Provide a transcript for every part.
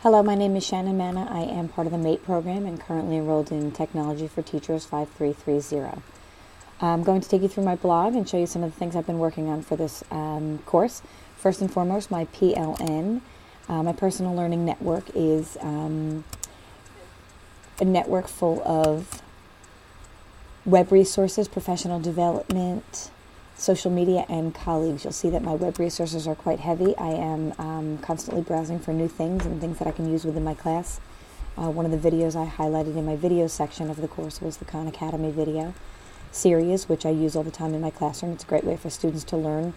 Hello, my name is Shannan. I am part of the MATE program and currently enrolled in Technology for Teachers 5330. I'm going to take you through my blog and show you some of the things I've been working on for this course. First and foremost, my PLN, my personal learning network, is a network full of web resources, professional development, social media, and colleagues. You'll see that my web resources are quite heavy. I am constantly browsing for new things and things that I can use within my class. One of the videos I highlighted in my video section of the course was the Khan Academy video series, which I use all the time in my classroom. It's a great way for students to learn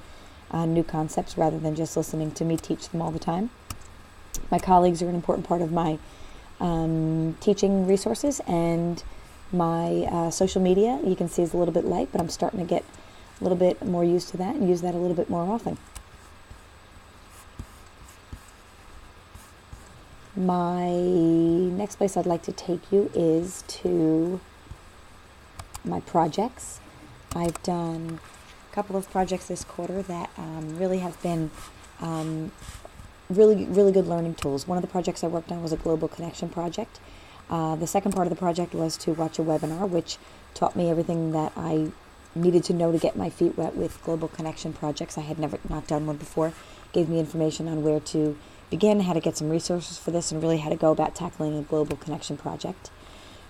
new concepts rather than just listening to me teach them all the time. My colleagues are an important part of my teaching resources, and my social media, you can see, is a little bit light, but I'm starting to get a little bit more used to that and use that a little bit more often. My next place I'd like to take you is to my projects. I've done a couple of projects this quarter that really have been really good learning tools. One of the projects I worked on was a global connection project. The second part of the project was to watch a webinar, which taught me everything that I needed to know to get my feet wet with global connection projects. I had not done one before. Gave me information on where to begin, how to get some resources for this, and really how to go about tackling a global connection project.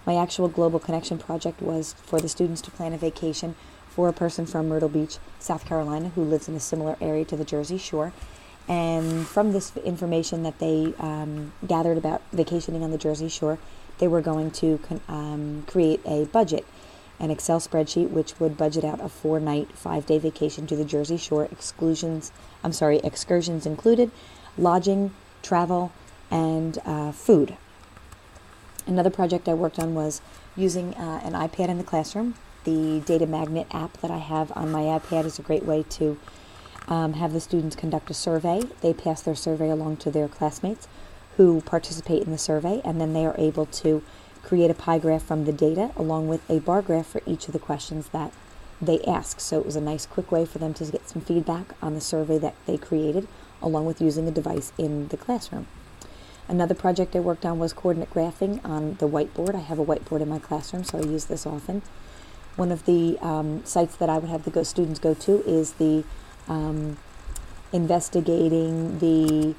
My actual global connection project was for the students to plan a vacation for a person from Myrtle Beach, South Carolina, who lives in a similar area to the Jersey Shore. And from this information that they gathered about vacationing on the Jersey Shore, they were going to create a budget, an Excel spreadsheet which would budget out a 4-night, 5-day vacation to the Jersey Shore, excursions included, lodging, travel, and food. Another project I worked on was using an iPad in the classroom. The Data Magnet app that I have on my iPad is a great way to have the students conduct a survey. They pass their survey along to their classmates who participate in the survey, and then they are able to create a pie graph from the data along with a bar graph for each of the questions that they ask. So it was a nice quick way for them to get some feedback on the survey that they created, along with using a device in the classroom. Another project I worked on was coordinate graphing on the whiteboard. I have a whiteboard in my classroom, so I use this often. One of the sites that I would have the students go to is the investigating the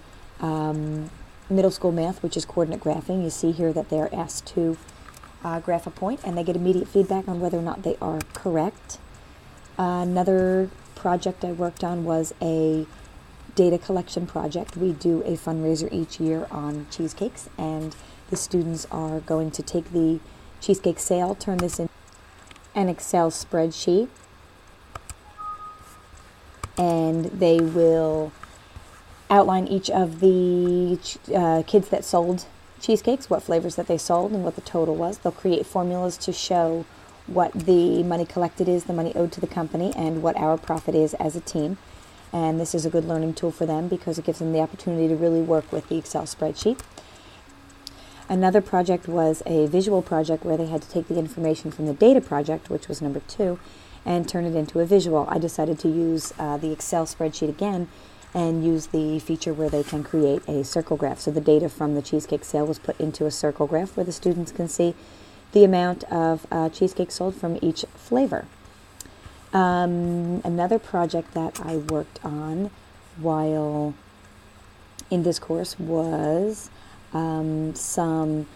middle school math, which is coordinate graphing. You see here that they're asked to graph a point, and they get immediate feedback on whether or not they are correct. Another project I worked on was a data collection project. We do a fundraiser each year on cheesecakes, and the students are going to take the cheesecake sale, turn this into an Excel spreadsheet, and they will outline each of the kids that sold cheesecakes, what flavors that they sold, and what the total was. They'll create formulas to show what the money collected is, the money owed to the company, and what our profit is as a team. And this is a good learning tool for them because it gives them the opportunity to really work with the Excel spreadsheet. Another project was a visual project where they had to take the information from the data project, which was number 2, and turn it into a visual. I decided to use the Excel spreadsheet again and use the feature where they can create a circle graph. So the data from the cheesecake sale was put into a circle graph where the students can see the amount of cheesecake sold from each flavor. Another project that I worked on while in this course was some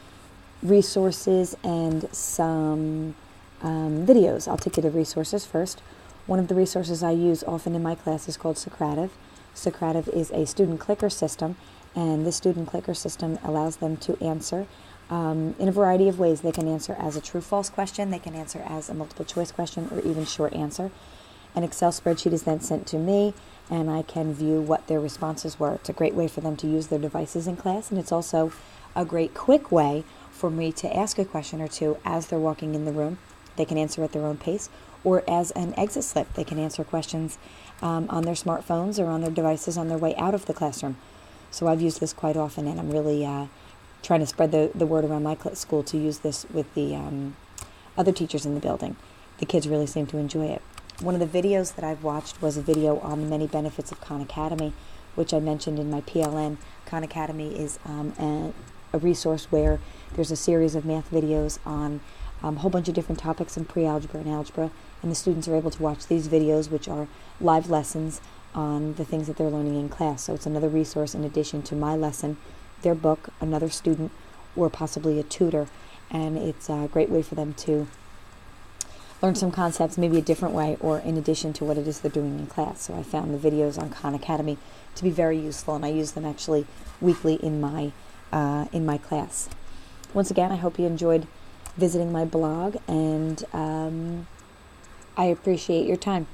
resources and some videos. I'll take you to resources first. One of the resources I use often in my class is called Socrative. Socrative is a student clicker system, and this student clicker system allows them to answer in a variety of ways. They can answer as a true-false question, they can answer as a multiple-choice question, or even short answer. An Excel spreadsheet is then sent to me, and I can view what their responses were. It's a great way for them to use their devices in class, and it's also a great quick way for me to ask a question or two as they're walking in the room. They can answer at their own pace, or as an exit slip. They can answer questions on their smartphones or on their devices on their way out of the classroom. So I've used this quite often, and I'm really trying to spread the word around my school to use this with the other teachers in the building. The kids really seem to enjoy it. One of the videos that I've watched was a video on the many benefits of Khan Academy, which I mentioned in my PLN. Khan Academy is a resource where there's a series of math videos on a whole bunch of different topics in pre-algebra and algebra, and the students are able to watch these videos, which are live lessons on the things that they're learning in class. So it's another resource in addition to my lesson, their book, another student, or possibly a tutor, and it's a great way for them to learn some concepts maybe a different way or in addition to what it is they're doing in class. So I found the videos on Khan Academy to be very useful, and I use them actually weekly in my class. Once again, I hope you enjoyed visiting my blog, and I appreciate your time.